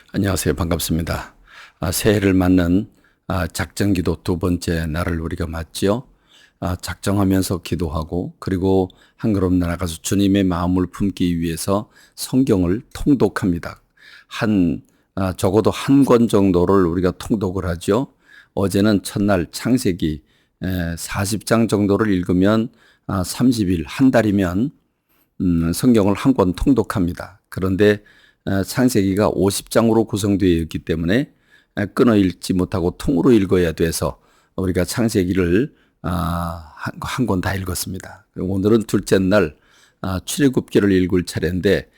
안녕하세요. 반갑습니다. 새해를 맞는 작정기도 두 번째 날을 우리가 맞지요. 작정하면서 기도하고 그리고 한 걸음 나아가서 주님의 마음을 품기 위해서 성경을 통독합니다. 적어도 한 권 정도를 우리가 통독을 하죠. 어제는 첫날 창세기 40장 정도를 읽으면 30일, 한 달이면 성경을 한 권 통독합니다. 그런데 창세기가 50장으로 구성되어 있기 때문에 끊어 읽지 못하고 통으로 읽어야 돼서 우리가 창세기를 한 권 다 읽었습니다. 오늘은 둘째 날 출애굽기를 읽을 차례인데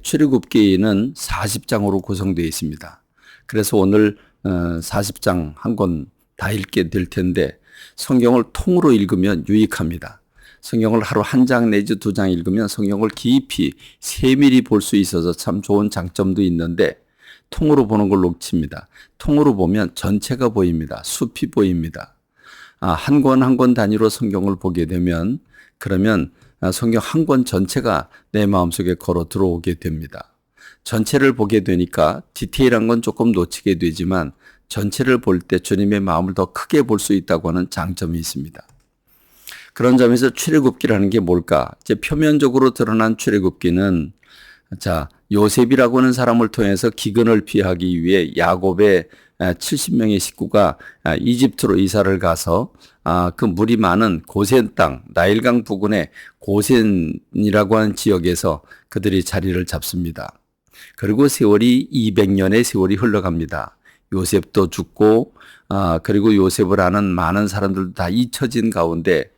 출애굽기는 40장으로 구성되어 있습니다. 그래서 오늘 40장 한 권 다 읽게 될 텐데 성경을 통으로 읽으면 유익합니다. 성경을 하루 한 장 내지 두 장 읽으면 성경을 깊이 세밀히 볼 수 있어서 참 좋은 장점도 있는데 통으로 보는 걸 놓칩니다. 통으로 보면 전체가 보입니다. 숲이 보입니다. 한 권 한 권 단위로 성경을 보게 되면 그러면 성경 한 권 전체가 내 마음속에 걸어 들어오게 됩니다. 전체를 보게 되니까 디테일한 건 조금 놓치게 되지만 전체를 볼 때 주님의 마음을 더 크게 볼 수 있다고 하는 장점이 있습니다. 그런 점에서 출애굽기라는 게 뭘까? 이제 표면적으로 드러난 출애굽기는 요셉이라고 하는 사람을 통해서 기근을 피하기 위해 야곱의 70명의 식구가 이집트로 이사를 가서 그 물이 많은 고센 땅, 나일강 부근의 고센이라고 하는 지역에서 그들이 자리를 잡습니다. 그리고 세월이 200년의 세월이 흘러갑니다. 요셉도 죽고 그리고 요셉을 아는 많은 사람들도 다 잊혀진 가운데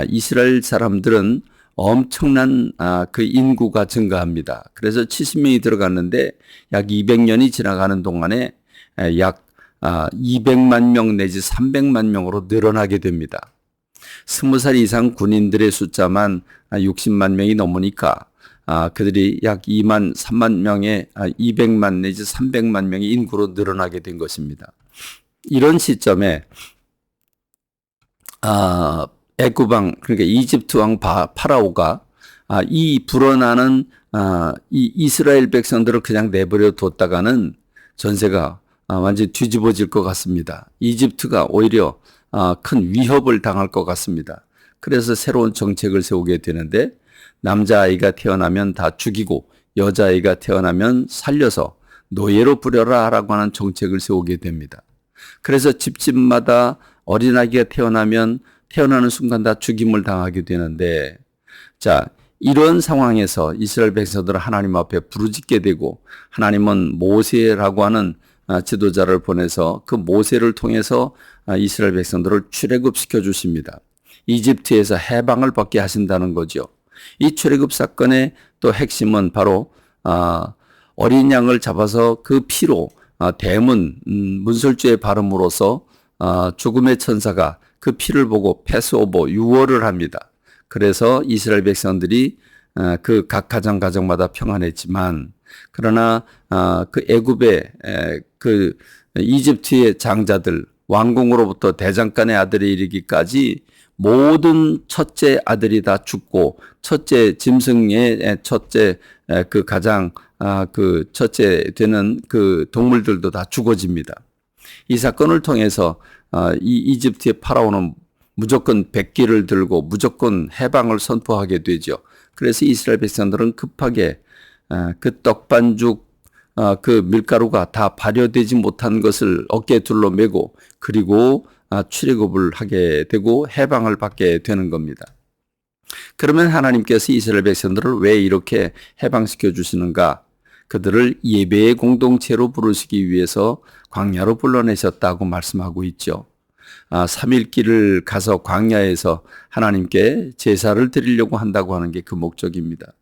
이스라엘 사람들은 엄청난 그 인구가 증가합니다. 그래서 70명이 들어갔는데 약 200년이 지나가는 동안에 약 200만 명 내지 300만 명으로 늘어나게 됩니다. 20살 이상 군인들의 숫자만 60만 명이 넘으니까 그들이 약 2만 3만 명의 200만 내지 300만 명의 인구로 늘어나게 된 것입니다. 이런 시점에 애굽 왕, 그러니까 이집트 왕 파라오가 이 불어나는 이 이스라엘 백성들을 그냥 내버려 뒀다가는 전세가 완전히 뒤집어질 것 같습니다. 이집트가 오히려 큰 위협을 당할 것 같습니다. 그래서 새로운 정책을 세우게 되는데 남자아이가 태어나면 다 죽이고 여자아이가 태어나면 살려서 노예로 부려라 라고 하는 정책을 세우게 됩니다. 그래서 집집마다 어린아기가 태어나는 순간 다 죽임을 당하게 되는데 이런 상황에서 이스라엘 백성들은 하나님 앞에 부르짖게 되고 하나님은 모세라고 하는 지도자를 보내서 그 모세를 통해서 이스라엘 백성들을 출애굽시켜 주십니다. 이집트에서 해방을 받게 하신다는 거죠. 이 출애굽 사건의 또 핵심은 바로 어린 양을 잡아서 그 피로 대문 문설주에 바름으로써 죽음의 천사가 그 피를 보고 패스오버 유월을 합니다. 그래서 이스라엘 백성들이 그 각 가정마다 평안했지만 그러나 그 애굽의 그 이집트의 장자들 왕궁으로부터 대장간의 아들이 이르기까지 모든 첫째 아들이 다 죽고 첫째 짐승의 첫째 그 가장 그 첫째 되는 그 동물들도 다 죽어집니다. 이 사건을 통해서 이 이집트의 파라오는 무조건 백기를 들고 무조건 해방을 선포하게 되죠. 그래서 이스라엘 백성들은 급하게 그 떡반죽 그 밀가루가 다 발효되지 못한 것을 어깨에 둘러매고 그리고 출애굽을 하게 되고 해방을 받게 되는 겁니다. 그러면 하나님께서 이스라엘 백성들을 왜 이렇게 해방시켜 주시는가? 그들을 예배의 공동체로 부르시기 위해서 광야로 불러내셨다고 말씀하고 있죠. 3일길을 가서 광야에서 하나님께 제사를 드리려고 한다고 하는 게 그 목적입니다.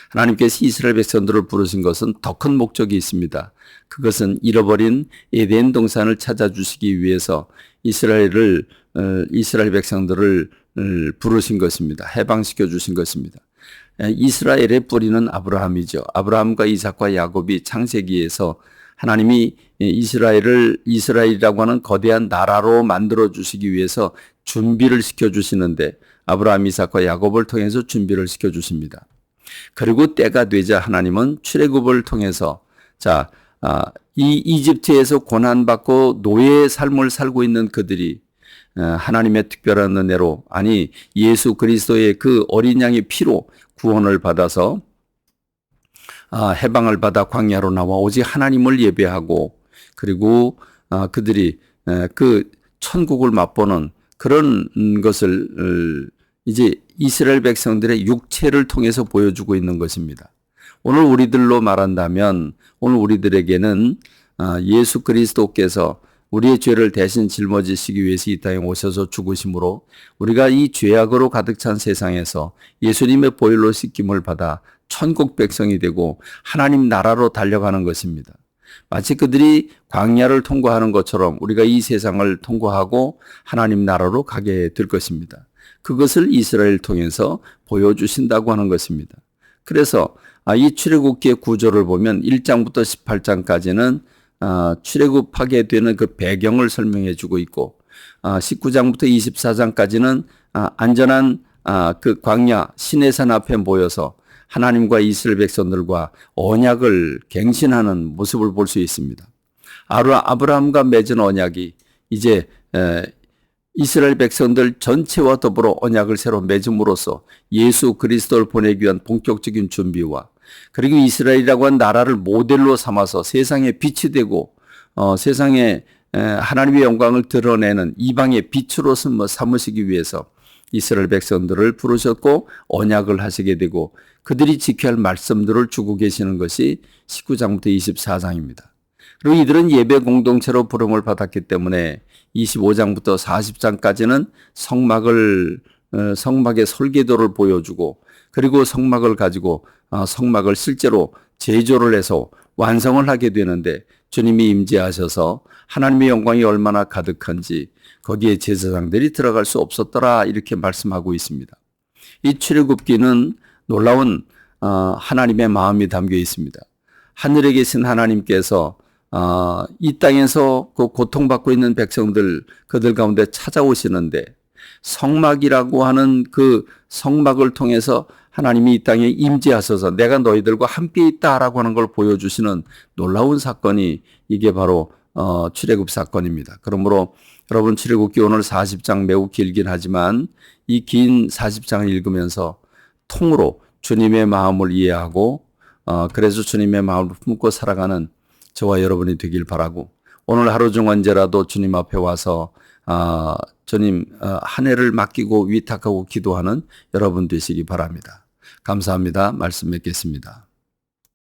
하나님께서 이스라엘 백성들을 부르신 것은 더 큰 목적이 있습니다. 그것은 잃어버린 에덴 동산을 찾아주시기 위해서 이스라엘 백성들을 부르신 것입니다. 해방시켜 주신 것입니다. 이스라엘의 뿌리는 아브라함이죠. 아브라함과 이삭과 야곱이 창세기에서 하나님이 이스라엘이라고 하는 거대한 나라로 만들어 주시기 위해서 준비를 시켜 주시는데 아브라함, 이삭과 야곱을 통해서 준비를 시켜 주십니다. 그리고 때가 되자 하나님은 출애굽을 통해서 이 이집트에서 고난받고 노예의 삶을 살고 있는 그들이 하나님의 특별한 은혜로, 아니 예수 그리스도의 그 어린 양의 피로 구원을 받아서 해방을 받아 광야로 나와 오직 하나님을 예배하고, 그리고 그들이 그 천국을 맛보는 그런 것을 이제 이스라엘 백성들의 육체를 통해서 보여주고 있는 것입니다. 오늘 우리들로 말한다면 오늘 우리들에게는 예수 그리스도께서 우리의 죄를 대신 짊어지시기 위해서 이 땅에 오셔서 죽으심으로 우리가 이 죄악으로 가득 찬 세상에서 예수님의 보혈로 씻김을 받아 천국 백성이 되고 하나님 나라로 달려가는 것입니다. 마치 그들이 광야를 통과하는 것처럼 우리가 이 세상을 통과하고 하나님 나라로 가게 될 것입니다. 그것을 이스라엘을 통해서 보여주신다고 하는 것입니다. 그래서 이 출애굽기의 구조를 보면 1장부터 18장까지는 출애굽하게 되는 그 배경을 설명해 주고 있고, 19장부터 24장까지는 안전한 그 광야 시내산 앞에 모여서 하나님과 이스라엘 백성들과 언약을 갱신하는 모습을 볼 수 있습니다. 아브라함과 맺은 언약이 이제 이스라엘 백성들 전체와 더불어 언약을 새로 맺음으로써 예수 그리스도를 보내기 위한 본격적인 준비와, 그리고 이스라엘이라고 한 나라를 모델로 삼아서 세상에 빛이 되고 세상에 하나님의 영광을 드러내는 이방의 빛으로 삼으시기 위해서 이스라엘 백성들을 부르셨고 언약을 하시게 되고 그들이 지켜야 할 말씀들을 주고 계시는 것이 19장부터 24장입니다. 그리고 이들은 예배 공동체로 부름을 받았기 때문에 25장부터 40장까지는 성막의 설계도를 보여주고, 그리고 성막을 가지고 성막을 실제로 제조를 해서 완성을 하게 되는데 주님이 임재하셔서 하나님의 영광이 얼마나 가득한지 거기에 제사장들이 들어갈 수 없었더라, 이렇게 말씀하고 있습니다. 이 출애굽기는 놀라운 하나님의 마음이 담겨 있습니다. 하늘에 계신 하나님께서 이 땅에서 그 고통받고 있는 백성들, 그들 가운데 찾아오시는데 성막이라고 하는 그 성막을 통해서 하나님이 이 땅에 임재하셔서 내가 너희들과 함께 있다라고 하는 걸 보여주시는 놀라운 사건이 이게 바로 출애굽 사건입니다. 그러므로 여러분, 출애굽기 오늘 40장 매우 길긴 하지만 이 긴 40장을 읽으면서 통으로 주님의 마음을 이해하고 그래서 주님의 마음을 품고 살아가는 저와 여러분이 되길 바라고, 오늘 하루 중 언제라도 주님 앞에 와서 주님 한 해를 맡기고 위탁하고 기도하는 여러분 되시기 바랍니다. 감사합니다. 말씀 맺겠습니다.